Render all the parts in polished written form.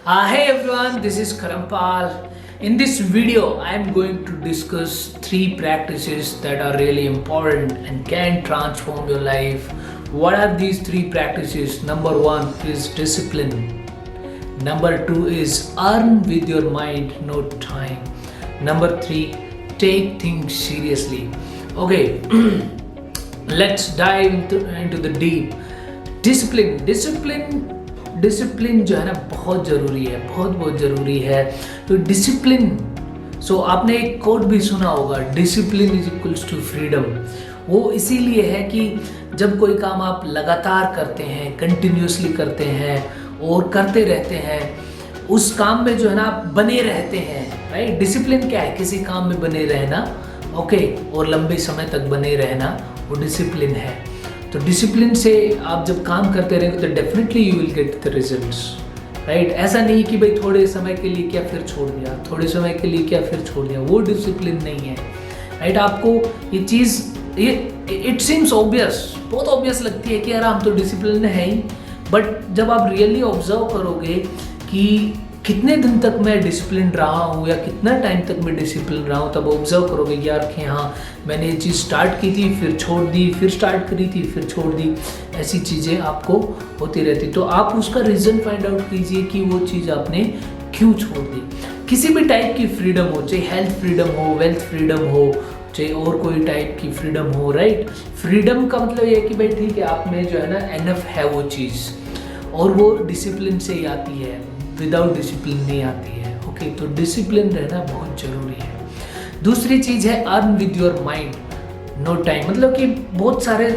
Hey everyone, this is Karampal. In this video, I am going to discuss three practices that are really important and can transform your life. What are these three practices? Number one is discipline. Number two is earn with your mind, not time. Number three, take things seriously. Okay, let's dive into the deep. Discipline जो है ना बहुत ज़रूरी है, बहुत ज़रूरी है। तो डिसिप्लिन, आपने एक कोट भी सुना होगा, discipline is equals to freedom. वो इसीलिए है कि जब कोई काम आप लगातार करते हैं, कंटिन्यूसली करते हैं और करते रहते हैं, उस काम में जो है ना आप बने रहते हैं, राइट। डिसिप्लिन क्या है? किसी काम में बने रहना, ओके, और लंबे समय तक बने रहना, वो डिसिप्लिन है। तो डिसिप्लिन से आप जब काम करते रहेंगे तो definitely you will get the results, right. ऐसा नहीं कि भाई थोड़े समय के लिए क्या फिर छोड़ दिया, थोड़े समय के लिए क्या फिर छोड़ दिया, वो डिसिप्लिन नहीं है, राइट। आपको ये चीज़ इट सीम्स ऑब्वियस, बहुत ऑब्वियस लगती है कि यार हम तो डिसिप्लिन है ही, बट जब आप रियली ऑब्जर्व करोगे कि कितने दिन तक मैं डिसिप्लिन रहा हूँ या कितना टाइम तक मैं डिसिप्लिन रहा हूँ, तब ऑब्जर्व करोगे कि यार कि हाँ मैंने ये चीज़ स्टार्ट की थी, फिर छोड़ दी, फिर स्टार्ट करी थी, फिर छोड़ दी, ऐसी चीज़ें आपको होती रहती। तो आप उसका रीज़न फाइंड आउट कीजिए कि वो चीज़ आपने क्यों छोड़ दी। किसी भी टाइप की फ्रीडम हो, चाहे हेल्थ फ्रीडम हो, वेल्थ फ्रीडम हो, चाहे और कोई टाइप की फ्रीडम हो, राइट। फ्रीडम का मतलब ये है कि भाई ठीक है, आप में जो है ना एनफ है वो चीज़, और वो डिसिप्लिन से ही आती है, विदाउट डिसिप्लिन नहीं आती है, ओके। तो डिसिप्लिन रहना बहुत ज़रूरी है। दूसरी चीज़ है earn with your mind, no time. मतलब कि बहुत सारे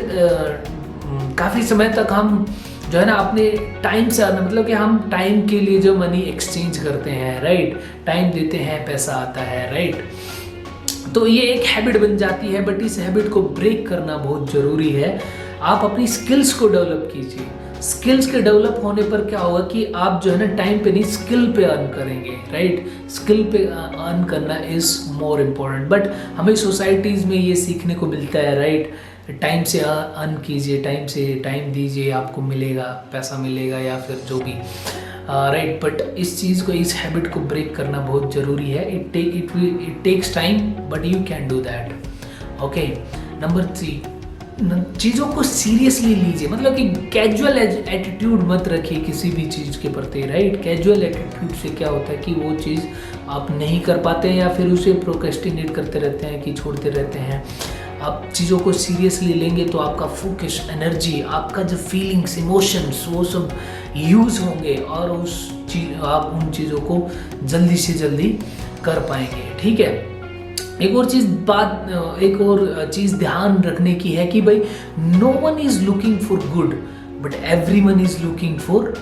काफ़ी समय तक हम जो है ना अपने टाइम से अर्न, मतलब कि हम टाइम के लिए जो मनी एक्सचेंज करते हैं, राइट। टाइम देते हैं, पैसा आता है, राइट। तो ये एक हैबिट बन जाती है, बट इस हैबिट को ब्रेक करना बहुत ज़रूरी है। आप अपनी स्किल्स को डेवलप कीजिए। स्किल्स के डेवलप होने पर क्या होगा कि आप जो है ना टाइम पे नहीं, स्किल पे अर्न करेंगे, राइट। स्किल पे अर्न करना इज़ मोर इम्पोर्टेंट, बट हमें सोसाइटीज़ में ये सीखने को मिलता है, राइट। टाइम से अर्न कीजिए, टाइम से टाइम दीजिए, आपको मिलेगा, पैसा मिलेगा, या फिर जो भी, राइट। बट इस चीज़ को, इस हैबिट को ब्रेक करना बहुत ज़रूरी है। It takes time, but you can do that, okay. Number 3, चीज़ों को सीरियसली लीजिए। मतलब कि कैजुअल एटीट्यूड मत रखिए किसी भी चीज़ के प्रति, राइट। कैजुअल एटीट्यूड से क्या होता है कि वो चीज़ आप नहीं कर पाते हैं, या फिर उसे प्रोक्रेस्टिनेट करते रहते हैं, कि छोड़ते रहते हैं। आप चीज़ों को सीरियसली लेंगे तो आपका फोकस, एनर्जी, आपका जो फीलिंग्स, इमोशंस, वो सब यूज़ होंगे, और आप उन चीज़ों को जल्दी से जल्दी कर पाएंगे, ठीक है। एक और चीज़ ध्यान रखने की है कि भाई no one is looking for good, but everyone is looking for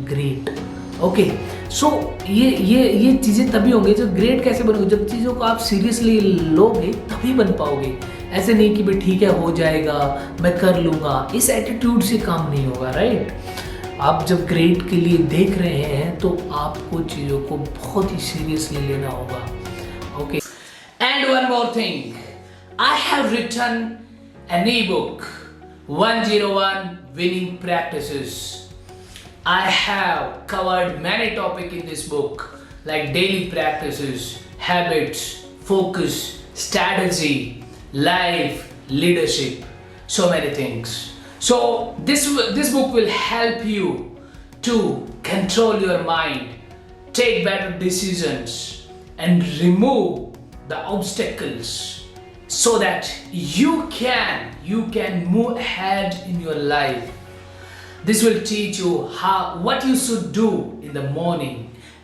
great, okay. So ये चीज़ें तभी होंगी जब ग्रेट कैसे बनोगे, जब चीज़ों को आप सीरियसली लोगे तभी बन पाओगे। ऐसे नहीं कि भाई ठीक है हो जाएगा, मैं कर लूँगा, इस एटीट्यूड से काम नहीं होगा, राइट। आप जब ग्रेट के लिए देख रहे हैं तो आपको चीज़ों को बहुत ही सीरियसली लेना होगा, okay. And one more thing, I have written an ebook, 101 Winning Practices. I have covered many topics in this book, like daily practices, habits, focus, strategy, life, leadership, so many things. So this book will help you to control your mind, take better decisions, and remove the obstacles, so that you can move ahead in your life. This will teach you what you should do in the morning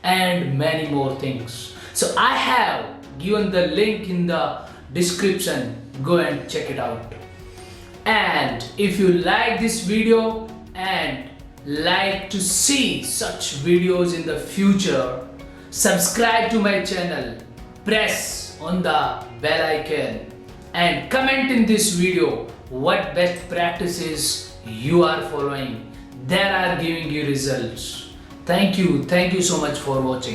and many more things. So I have given the link in the description, go and check it out. And if you like this video and like to see such videos in the future, subscribe to my channel, press on the bell icon, and comment in this video what best practices you are following that are giving you results. Thank you so much for watching.